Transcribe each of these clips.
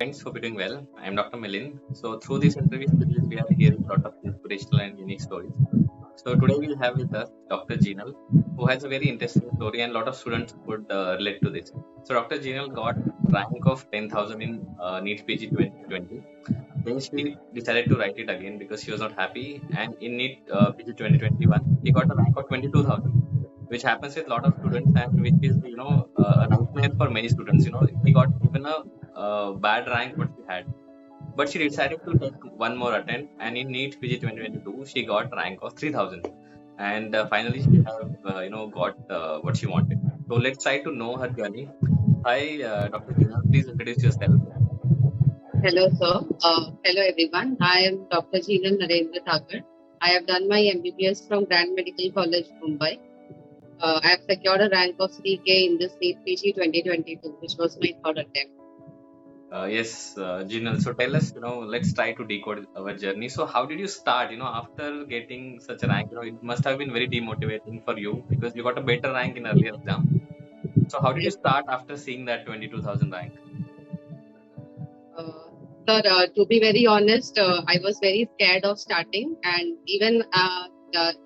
thanks for doing well. I am Dr. Milind. So through this interview series, we are hearing a lot of inspirational and unique stories. So today we'll have with us Dr. Jinal, who has a very interesting story and a lot of students would relate to this. So Dr. Jinal got rank of 10,000 in NEET PG 2020. Then she decided to write it again because she was not happy. And in NEET PG 2021, she got a rank of 22,000, which happens with a lot of students and which is a nightmare for many students. He got even a bad rank what she had, but she decided to take one more attempt, and in NEET PG 2022 she got rank of 3000, and finally she have got what she wanted. So let's try to know her journey. Hi, Dr. Jinal, please introduce yourself. Hello, sir. Hello, everyone. I am Dr. Jinal Thakur. I have done my MBBS from Grand Medical College, Mumbai. I have secured a rank of 3K in this NEET PG 2022, which was my third attempt. Yes, Jinal. So tell us, let's try to decode our journey. So how did you start? After getting such a rank, it must have been very demotivating for you because you got a better rank in earlier exam. So how did you Yes. start after seeing that 22,000 rank? Sir, to be very honest, I was very scared of starting, and even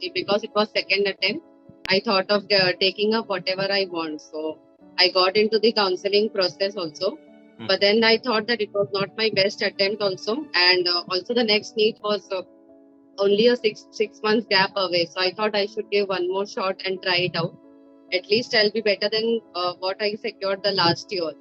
because it was second attempt, I thought of taking up whatever I want. So I got into the counseling process also. But then I thought that it was not my best attempt also, and also the next NEET was only a six months gap away. So I thought I should give one more shot and try it out. At least I'll be better than what I secured the last year,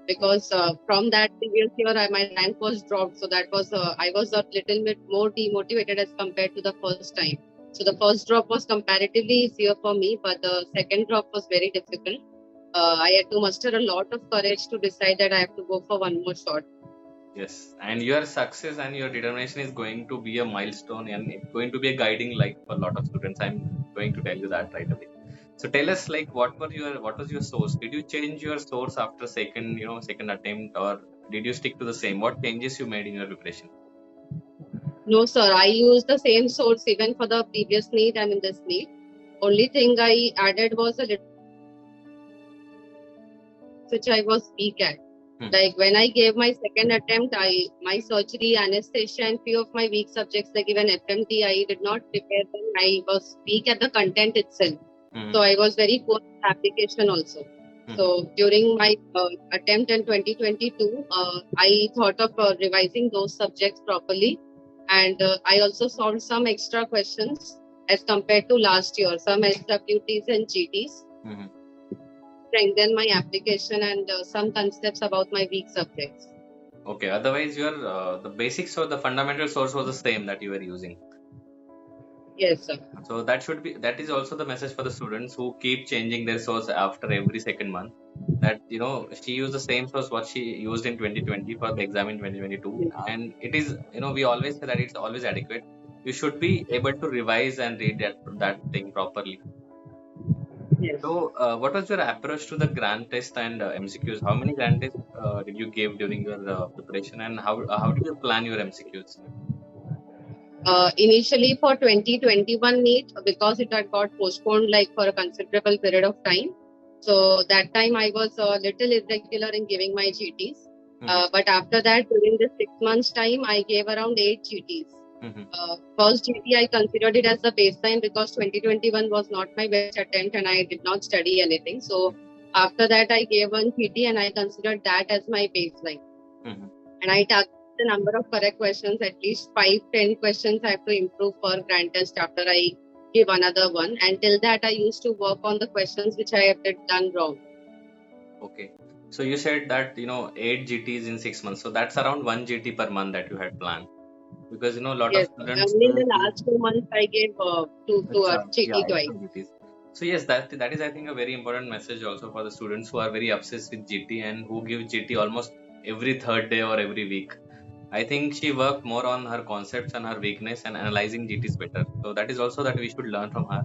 because from that previous year my rank was dropped. So that was I was a little bit more demotivated as compared to the first time. So the first drop was comparatively easier for me, but the second drop was very difficult. I had to muster a lot of courage to decide that I have to go for one more shot. Yes, and your success and your determination is going to be a milestone, and it's going to be a guiding light for a lot of students. I'm going to tell you that right away. So tell us, like, what was your source? Did you change your source after second attempt, or did you stick to the same? What changes you made in your preparation? No, sir. I used the same source even for the previous NEET and in this NEET. Only thing I added was a little which I was weak at. Like when I gave my second attempt, my surgery, anesthesia, and few of my weak subjects like even FMT, I did not prepare them. I was weak at the content itself. So I was very poor at application also. So during my attempt in 2022, I thought of revising those subjects properly, and I also solved some extra questions as compared to last year, some SWTs and GTs. Strengthen my application and some concepts about my weak subjects. Okay. Otherwise, your the basics or the fundamental source was the same that you were using. Yes, sir. So that is also the message for the students who keep changing their source after every second month. That she used the same source what she used in 2020 for the exam in 2022, and it is we always say that it's always adequate. You should be able to revise and read that thing properly. Yes. So, what was your approach to the grand test and MCQs? How many grand tests did you give during your preparation, and how did you plan your MCQs? Initially for 2021 NEET, because it had got postponed like for a considerable period of time. So that time I was a little irregular in giving my GTs. But after that, during the 6 months time, I gave around 8 GTs. First GT I considered it as the baseline because 2021 was not my best attempt and I did not study anything. So after that I gave one GT and I considered that as my baseline. And I targeted the number of correct questions, at least 5-10 questions I have to improve per grand test after I give another one. And till that I used to work on the questions which I have done wrong. Okay. So you said that 8 GTs in 6 months. So that's around 1 GT per month that you had planned. Because a lot of students. Only in the last 2 months I gave two GT twice. GTs. So yes, that is I think a very important message also for the students who are very obsessed with GT and who give GT almost every third day or every week. I think she worked more on her concepts and her weakness and analyzing GTs better. So that is also that we should learn from her.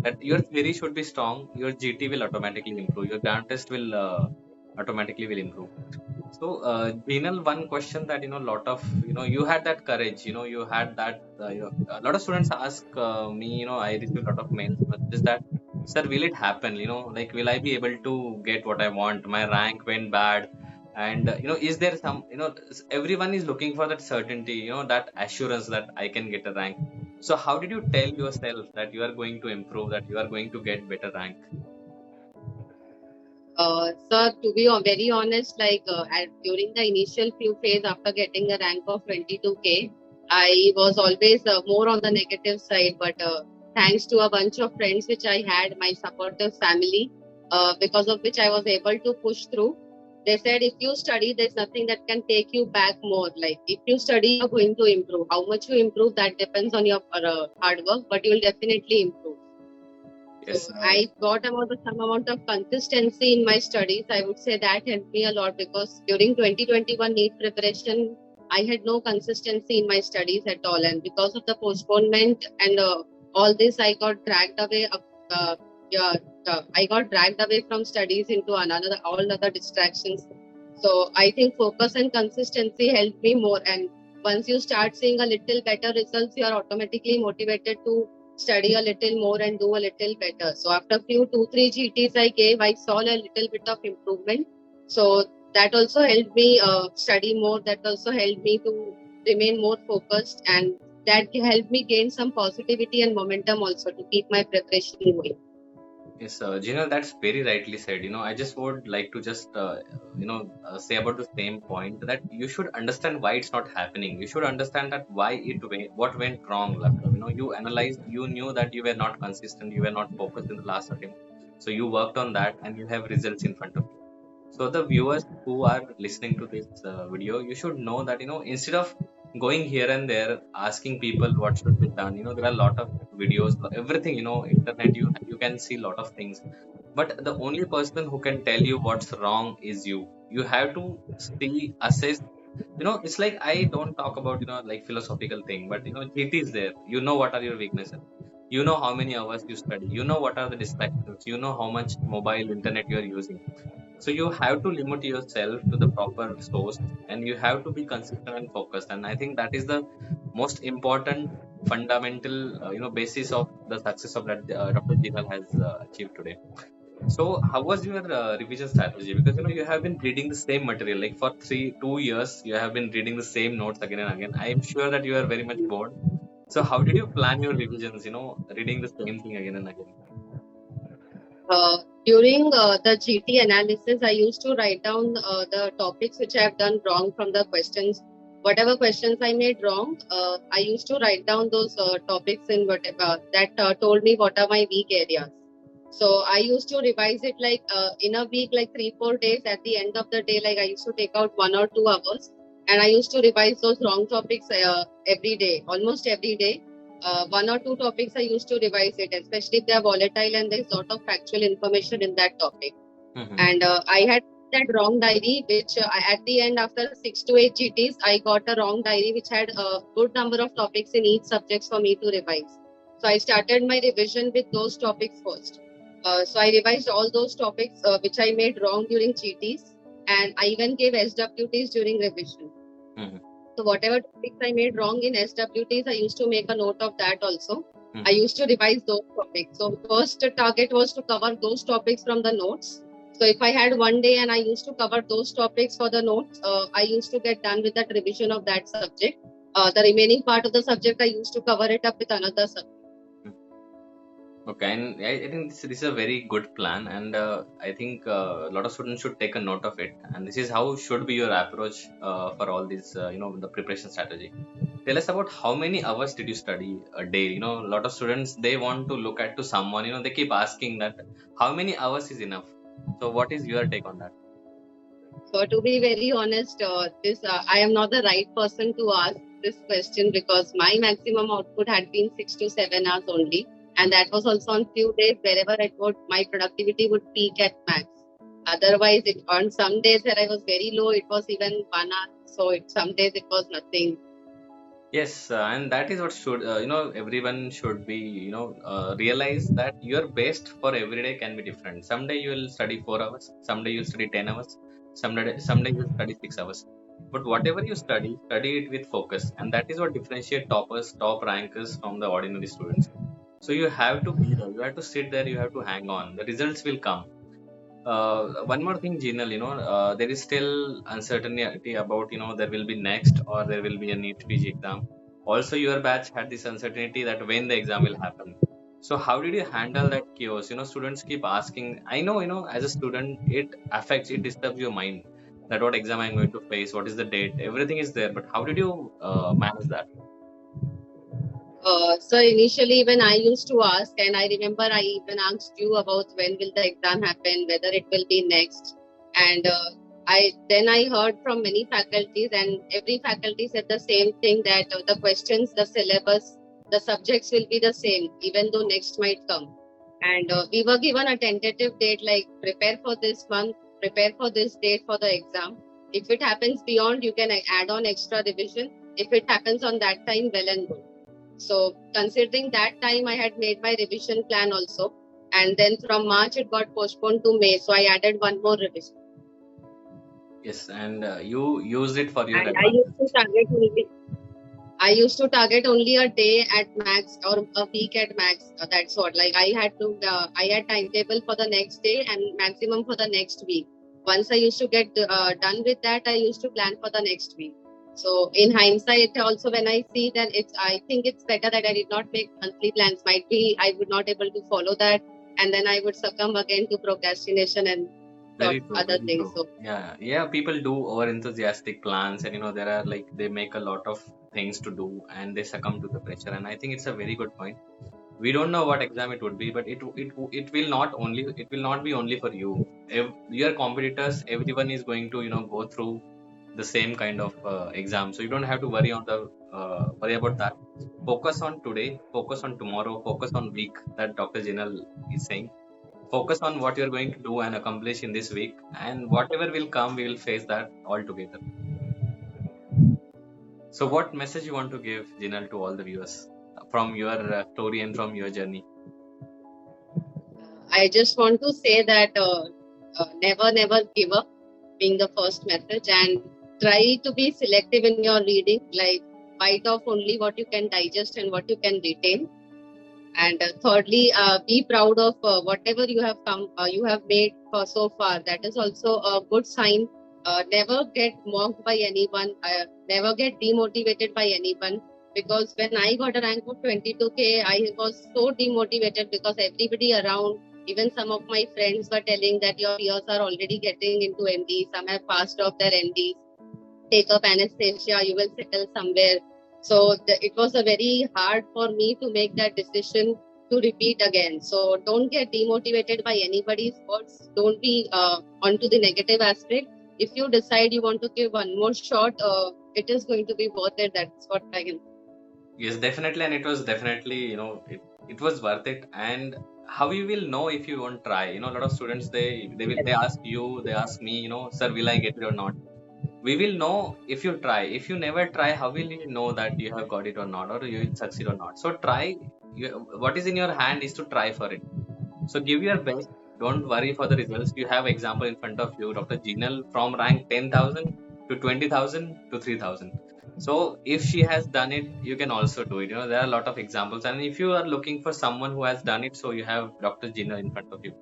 That your theory should be strong, your GT will automatically improve, your grand test will automatically will improve. So, Jinal, one question that lot of you had that courage, you had that. A lot of students ask me, I receive a lot of mails, but is that, sir, will it happen? Like, will I be able to get what I want? My rank went bad. And is there some, everyone is looking for that certainty, that assurance that I can get a rank. So how did you tell yourself that you are going to improve, that you are going to get better rank? Sir, to be very honest, during the initial few phase after getting a rank of 22K, I was always more on the negative side. But thanks to a bunch of friends which I had, my supportive family, because of which I was able to push through. They said if you study, there's nothing that can take you back more. Like if you study, you're going to improve. How much you improve, that depends on your hard work, but you will definitely improve. So Yes. I got about some amount of consistency in my studies. I would say that helped me a lot because during 2021 NEET preparation, I had no consistency in my studies at all, and because of the postponement and all this, I got dragged away. Yeah, I got dragged away from studies into another all other distractions. So I think focus and consistency helped me more. And once you start seeing a little better results, you are automatically motivated to study a little more and do a little better. So after few 2-3 GTs I gave, I saw a little bit of improvement. So that also helped me study more. That also helped me to remain more focused, and that helped me gain some positivity and momentum also to keep my preparation going. Yes, Jinal, that's very rightly said. I just would like to just, say about the same point that you should understand why it's not happening. You should understand that why what went wrong. Like, you analyzed, you knew that you were not consistent, you were not focused in the last attempt. So you worked on that and you have results in front of you. So the viewers who are listening to this video, you should know that, instead of going here and there asking people what should be done, there are a lot of videos, everything, internet, you can see a lot of things. But the only person who can tell you what's wrong is you. You have to see, assess. It's like I don't talk about, like philosophical thing, but it is there. You know what are your weaknesses. You know how many hours you study. You know what are the distractions. You know how much mobile internet you are using. So you have to limit yourself to the proper source, and you have to be consistent and focused. And I think that is the most important fundamental, basis of the success of that Dr. Jinal has achieved today. So how was your revision strategy? Because you have been reading the same material like for 2 years. You have been reading the same notes again and again. I am sure that you are very much bored. So how did you plan your revisions? Reading the same thing again and again. During the GT analysis, I used to write down the topics which I have done wrong from the questions. Whatever questions I made wrong, I used to write down those topics in whatever that told me what are my weak areas. So I used to revise it like in a week, like 3-4 days. At the end of the day, like I used to take out 1 or 2 hours, and I used to revise those wrong topics every day, almost every day. 1 or 2 topics I used to revise it, especially if they are volatile and there's a lot of factual information in that topic. Hmm. And I had that wrong diary, which at the end, after 6 to 8 GTs, I got a wrong diary which had a good number of topics in each subject for me to revise. So I started my revision with those topics first. So I revised all those topics which I made wrong during GTs, and I even gave SWTs during revision. Hmm. So whatever topics I made wrong in SWTs, I used to make a note of that also. I Hmm. used to revise those topics. So first target was to cover those topics from the notes. So if I had one day and I used to cover those topics for the notes, I used to get done with that revision of that subject. The remaining part of the subject, I used to cover it up with another subject. Okay, and I think this is a very good plan, and I think a lot of students should take a note of it. And this is how should be your approach for all these, the preparation strategy. Tell us about how many hours did you study a day? A lot of students, they want to look at to someone. They keep asking that how many hours is enough. So what is your take on that? So to be very honest, this I am not the right person to ask this question because my maximum output had been 6 to 7 hours only, and that was also on few days wherever it would my productivity would peak at max. Otherwise, it on some days where I was very low, it was even 1 hour. So some days it was nothing. Yes, and that is what should everyone should be realize that your best for every day can be different. Someday you will study 4 hours, someday you'll study 10 hours, someday you'll study 6 hours. But whatever you study it with focus, and that is what differentiate toppers, top rankers from the ordinary students. So you have to be there, you have to sit there, you have to hang on. The results will come. One more thing, Jinal, there is still uncertainty about, there will be next or there will be a NEET PG exam. Also, your batch had this uncertainty that when the exam will happen. So, how did you handle that chaos? Students keep asking. I know, as a student, it affects, it disturbs your mind that what exam I'm going to face, what is the date, everything is there. But how did you manage that? So initially, when I used to ask, and I remember I even asked you about when will the exam happen, whether it will be next, and I heard from many faculties, and every faculty said the same thing, that the questions, the syllabus, the subjects will be the same, even though next might come. And we were given a tentative date, like prepare for this month, prepare for this date for the exam. If it happens beyond, you can add on extra revision. If it happens on that time, well and good. So considering that time, I had made my revision plan also. And then from March, it got postponed to May. So I added one more revision. Yes, and you used it for your And advantage. I used to target only a day at max or a week at max. That's what. Like I had timetable for the next day and maximum for the next week. Once I used to get done with that, I used to plan for the next week. So in hindsight, also when I see that I think it's better that I did not make monthly plans. Might be I would not able to follow that, and then I would succumb again to procrastination and Very true, other very things. true. So Yeah. People do over enthusiastic plans, and there are like they make a lot of things to do, and they succumb to the pressure. And I think it's a very good point. We don't know what exam it would be, but it will not be only for you. Your competitors, everyone is going to go through the same kind of exam, so you don't have to worry about that. Focus on today, focus on tomorrow, focus on week that Dr. Jinal is saying. Focus on what you're going to do and accomplish in this week, and whatever will come, we will face that all together. So, what message you want to give, Jinal, to all the viewers from your story and from your journey? I just want to say that never give up, being the first message, and try to be selective in your reading. Like bite off only what you can digest and what you can retain. And thirdly, be proud of whatever you have made for so far. That is also a good sign. Never get mocked by anyone. Never get demotivated by anyone. Because when I got a rank of 22K, I was so demotivated because everybody around, even some of my friends were telling that your peers are already getting into MD. Some have passed off their MDs. Take up anesthesia, you will settle somewhere. So it was a very hard for me to make that decision to repeat again. So don't get demotivated by anybody's words. Don't be onto the negative aspect. If you decide you want to give one more shot, it is going to be worth it. That's what I can. Yes, definitely, and it was definitely, it was worth it. And how you will know if you won't try? A lot of students they ask you, they ask me, sir, will I get it or not? We will know if you try. If you never try, how will you know that you have got it or not, or you will succeed or not? So try. What is in your hand is to try for it. So give your best. Don't worry for the results. You have example in front of you, Dr. Jinal, from rank 10,000 to 20,000 to 3,000. So if she has done it, you can also do it. There are a lot of examples. And if you are looking for someone who has done it, so you have Dr. Jinal in front of you.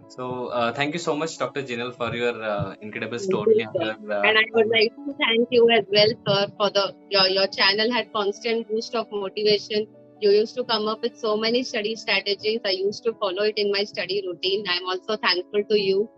So thank you so much, Dr. Jinal, for your incredible Thank you, story and sir. your And I would time. like to thank you as well, sir, for your channel had constant boost of motivation. You used to come up with so many study strategies. I used to follow it in my study routine. I'm also thankful to you.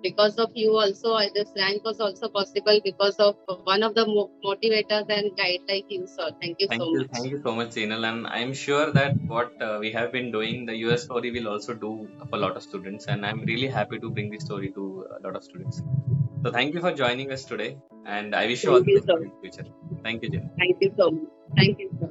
Because of you, also this rank was also possible because of one of the motivators and guide like you, sir. Thank you so much. Thank you so much, Jinal. And I'm sure that what we have been doing, the US story will also do for a lot of students. And I'm really happy to bring this story to a lot of students. So thank you for joining us today. And I wish you all Thank the you, best sir. for the future. Thank you, Jinal. Thank you so much. Thank you, sir.